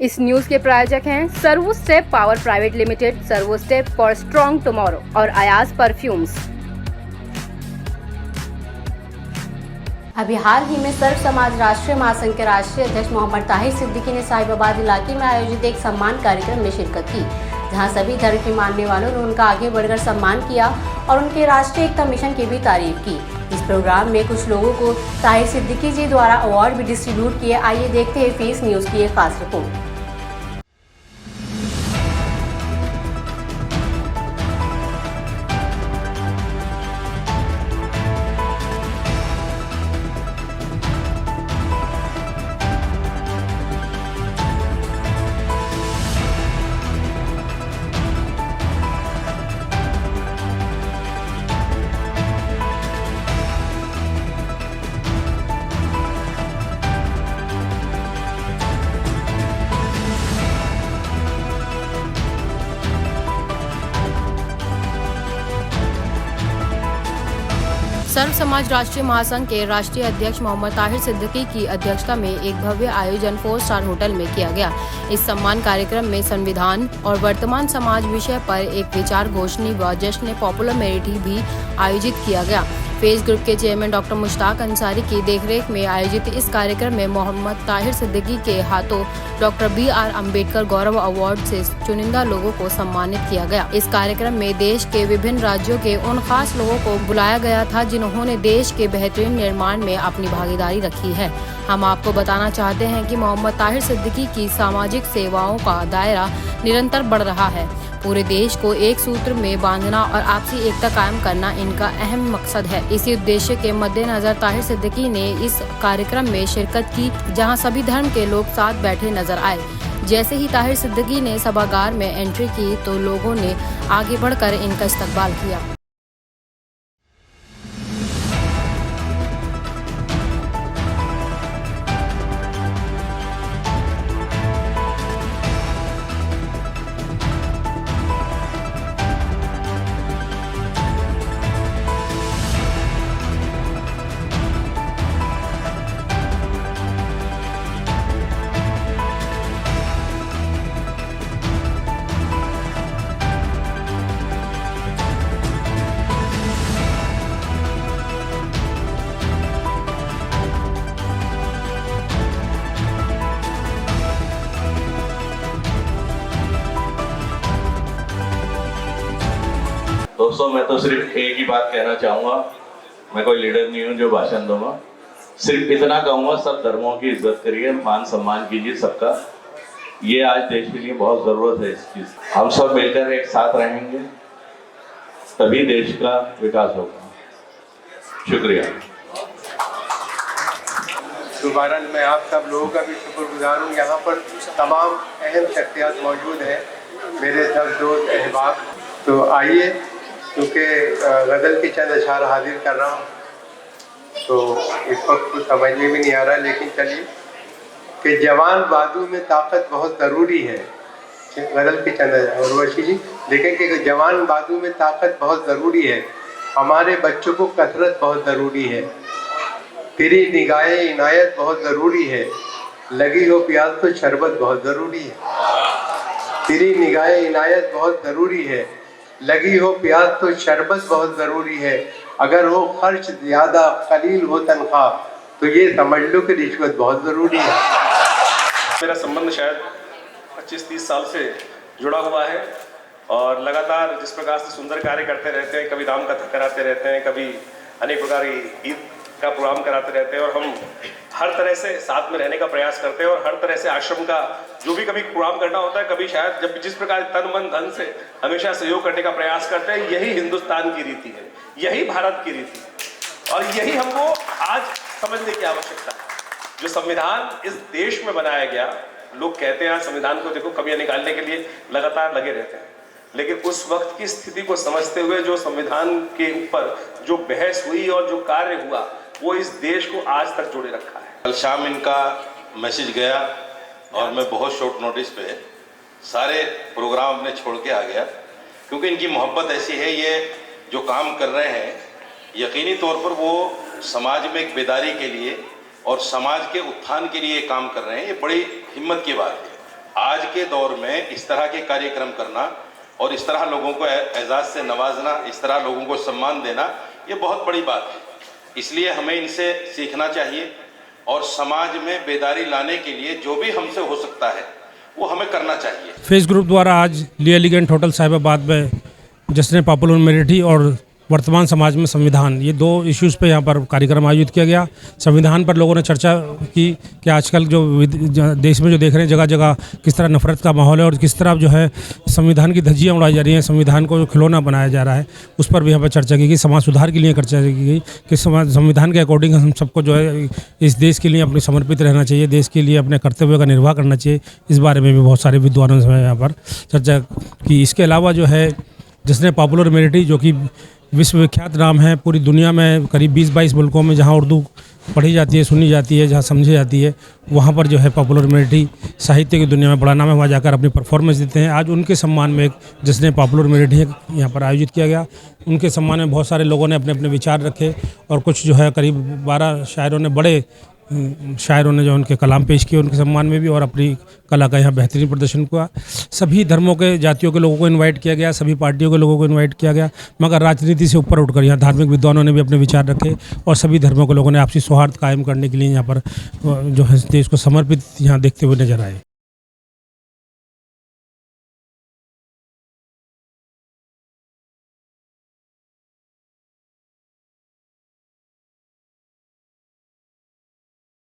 इस न्यूज के प्रायोजक हैं servo step power private limited, servo step for strong tomorrow और अयाज परफ्यूम्स। अभी हाल ही में सर्व समाज राष्ट्रीय महासंघ के राष्ट्रीय अध्यक्ष मोहम्मद ताहिर सिद्दीकी ने साहिबाबाद इलाके में आयोजित एक सम्मान कार्यक्रम में शिरकत की, जहां सभी धर्म के मानने वालों ने उनका आगे बढ़कर सम्मान किया और उनके राष्ट्रीय एकता मिशन की भी तारीफ की। इस प्रोग्राम में कुछ लोगों को ताहिर सिद्दीकी जी द्वारा अवार्ड भी डिस्ट्रीब्यूट किए। आइए देखते हैं फेस न्यूज की एक खास रिपोर्ट। सर्व समाज राष्ट्रीय महासंघ के राष्ट्रीय अध्यक्ष मोहम्मद ताहिर सिद्दीकी की अध्यक्षता में एक भव्य आयोजन 4 स्टार होटल में किया गया। इस सम्मान कार्यक्रम में संविधान और वर्तमान समाज विषय पर एक विचार गोष्ठी व जश्न पॉपुलर मेरिट भी आयोजित किया गया। फेस ग्रुप के चेयरमैन डॉक्टर मुश्ताक अंसारी की देखरेख में आयोजित इस कार्यक्रम में मोहम्मद ताहिर सिद्दीकी के हाथों डॉक्टर BR अम्बेडकर गौरव अवार्ड से चुनिंदा लोगों को सम्मानित किया गया। इस कार्यक्रम में देश के विभिन्न राज्यों के उन खास लोगों को बुलाया गया था जिन्होंने देश के बेहतरीन निर्माण में अपनी भागीदारी रखी है। हम आपको बताना चाहते हैं कि मोहम्मद ताहिर सिद्दीकी की सामाजिक सेवाओं का दायरा निरंतर बढ़ रहा है। पूरे देश को एक सूत्र में बांधना और आपसी एकता कायम करना इनका अहम मकसद है। इसी उद्देश्य के मद्देनजर ताहिर सिद्दीकी ने इस कार्यक्रम में शिरकत की, जहां सभी धर्म के लोग साथ बैठे नजर आए। जैसे ही ताहिर सिद्दीकी ने सभागार में एंट्री की तो लोगों ने आगे बढ़कर इनका इस्तकबाल किया। दोस्तों, मैं तो सिर्फ एक ही बात कहना चाहूँगा। मैं कोई लीडर नहीं हूँ जो भाषण दूंगा। सिर्फ इतना कहूँगा, सब धर्मों की इज्जत करिए, मान सम्मान कीजिए सबका। ये आज देश के लिए बहुत ज़रूरत है इस चीज़। हम सब मिलकर एक साथ रहेंगे तभी देश का विकास होगा। शुक्रिया। दोबारा मैं आप सब लोगों का भी शुक्रगुजार हूँ। यहाँ पर तमाम अहम शख्सियत मौजूद हैं, मेरे सब दोस्त अहबाब। तो आइए, क्योंकि गज़ल की चंद अशार हाजिर कर रहा हूँ, तो इस वक्त कुछ समझ में भी नहीं आ रहा, लेकिन चलिए कि जवान बाजू में ताकत बहुत ज़रूरी है। गज़ल की चंद उर्वशी जी देखें कि जवान बाजू में ताकत बहुत ज़रूरी है। हमारे बच्चों को कसरत बहुत ज़रूरी है। तेरी निगाहे इनायत बहुत ज़रूरी है। लगी हो प्यास तो शरबत बहुत ज़रूरी है। तेरी निगाहे इनायत बहुत ज़रूरी है। लगी हो प्यास तो शरबत बहुत ज़रूरी है। अगर हो खर्च ज़्यादा कलील हो तनख्वाह तो ये समझ लो कि रिश्वत बहुत ज़रूरी है। मेरा संबंध शायद 25-30 साल से जुड़ा हुआ है और लगातार जिस प्रकार से सुंदर कार्य करते रहते हैं, कभी राम कथा कराते रहते हैं, कभी अनेक प्रकार की ईद का प्रोग्राम कराते रहते हैं और हम हर तरह से साथ में रहने का प्रयास करते हैं और हर तरह से आश्रम का जो भी कभी प्रोग्राम करना होता है, कभी शायद जब जिस प्रकार तन मन धन से हमेशा सहयोग करने का प्रयास करते हैं। यही हिंदुस्तान की रीति है, यही भारत की रीति है और यही हमको आज समझने की आवश्यकता है। जो संविधान इस देश में बनाया गया, लोग कहते हैं संविधान को देखो कमियां निकालने के लिए लगातार लगे रहते हैं, लेकिन उस वक्त की स्थिति को समझते हुए जो संविधान के ऊपर जो बहस हुई और जो कार्य हुआ, वो इस देश को आज तक जोड़े रखा है। कल शाम इनका मैसेज गया और मैं बहुत शॉर्ट नोटिस पे सारे प्रोग्राम अपने छोड़ के आ गया, क्योंकि इनकी मोहब्बत ऐसी है। ये जो काम कर रहे हैं यकीनी तौर पर वो समाज में एक बेदारी के लिए और समाज के उत्थान के लिए काम कर रहे हैं। ये बड़ी हिम्मत की बात है। आज के दौर में इस तरह के कार्यक्रम करना और इस तरह लोगों को एजाज से नवाजना, इस तरह लोगों को सम्मान देना, ये बहुत बड़ी बात है। इसलिए हमें इनसे सीखना चाहिए और समाज में बेदारी लाने के लिए जो भी हमसे हो सकता है वो हमें करना चाहिए। फेस ग्रुप द्वारा आज ली एलिगेंट होटल साहिबाबाद में जश्न पॉपुलर मेरिटी और वर्तमान समाज में संविधान, ये दो इश्यूज़ पे यहाँ पर कार्यक्रम आयोजित किया गया। संविधान पर लोगों ने चर्चा की कि आजकल जो देश में जो देख रहे हैं जगह जगह किस तरह नफरत का माहौल है और किस तरह जो है संविधान की धज्जियाँ उड़ाई जा रही हैं, संविधान को खिलौना बनाया जा रहा है, उस पर भी यहाँ पर चर्चा की गई। समाज सुधार के लिए चर्चा की गई कि संविधान के अकॉर्डिंग हम सबको जो है इस देश के लिए अपने समर्पित रहना चाहिए, देश के लिए अपने कर्तव्य का निर्वाह करना चाहिए। इस बारे में भी बहुत सारे विद्वानों ने यहाँ पर चर्चा की। इसके अलावा जो है जिसने पॉपुलर मेरिटी, जो कि विश्वविख्यात नाम है, पूरी दुनिया में करीब 20-22 मुल्कों में जहाँ उर्दू पढ़ी जाती है, सुनी जाती है, जहाँ समझी जाती है, वहाँ पर जो है पॉपुलर मेरिटी साहित्य की दुनिया में बड़ा नाम है, वहाँ जाकर अपनी परफॉर्मेंस देते हैं। आज उनके सम्मान में एक जिसने पॉपुलर मेरिटी यहाँ पर आयोजित किया गया। उनके सम्मान में बहुत सारे लोगों ने अपने अपने विचार रखे और कुछ जो है करीब 12 शायरों ने, बड़े शायरों ने जो उनके कलाम पेश किए उनके सम्मान में भी, और अपनी कला का यहाँ बेहतरीन प्रदर्शन हुआ। सभी धर्मों के, जातियों के लोगों को इनवाइट किया गया, सभी पार्टियों के लोगों को इनवाइट किया गया, मगर राजनीति से ऊपर उठकर यहाँ धार्मिक विद्वानों ने भी अपने विचार रखे और सभी धर्मों के लोगों ने आपसी सौहार्द कायम करने के लिए यहाँ पर जो है देश को समर्पित यहाँ देखते हुए नजर आए।